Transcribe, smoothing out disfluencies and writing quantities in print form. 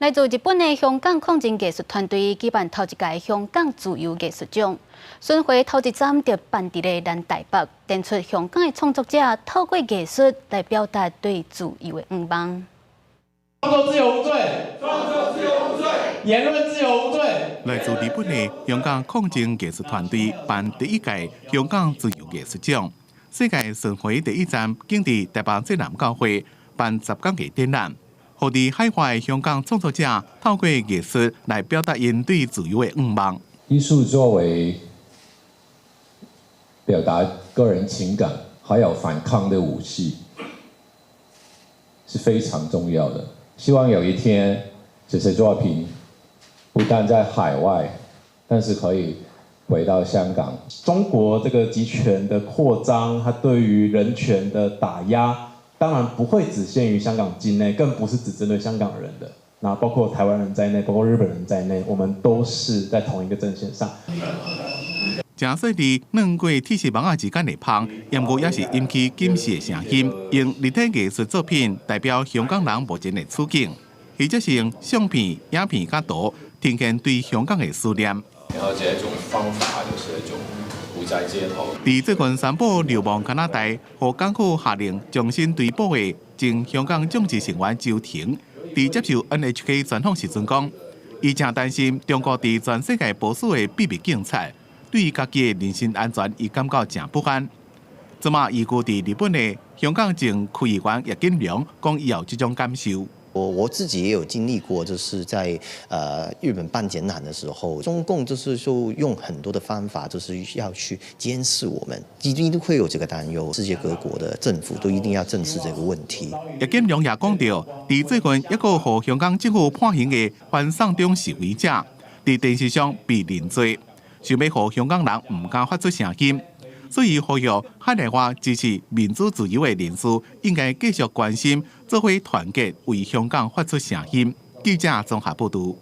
来自日本的香港抗争艺术团队举办头一届香港自由艺术奖，巡回头一站就办伫咧咱台北，展出香港的创作者透过艺术来表达对自由的愿望。创作自由无罪，创作自由无罪，言论自由无罪。来自日本的香港抗争艺术团队办第一届香港自由艺术奖，世界巡回第一站竟伫台北济南教会办10天嘅展览。 互伫海外的香港创作者透过艺术来表达因对自由的愿望。艺术作为表达个人情感还有反抗的武器，是非常重要的。希望有一天，这些作品不但在海外，但是可以回到香港。中国这个集权的扩张，它对于人权的打压。 当然不会只限于香港境内，更不是只针对香港人的。那包括台湾人在内，包括日本人在内，我们都是在同一个阵线上。正说伫软过铁丝网之间的香，不过也是引起警示的声音。用立体艺术作品代表香港人目前的处境，或者是用相片、影片甲图呈现对香港的思念。然后这种方法就是一种。 在街头。伫最近宣布流亡加拿大，和港府下令重新追捕的前香港政治成员周庭，伫接受 NHK 专访时阵讲，伊正担心中国伫全世界部署的秘密警察，对于家己的人身安全，伊感到正不安。即马移居伫日本的香港前区议员叶金良讲，伊有这种感受。 我自己也有经历过，就是在日本办展览的时候，中共就用很多的方法，就是要去监视我们，一定会有这个担忧。世界各国的政府都一定要正视这个问题。叶建良也讲到，伫最近一个和香港政府判刑的反送中示威者，伫电视上被认罪，想要和香港人唔敢发出声音。 所以呼吁海内外支持民主自由的人士，应该继续关心，做伙团结，为香港发出声音。记者综合报道。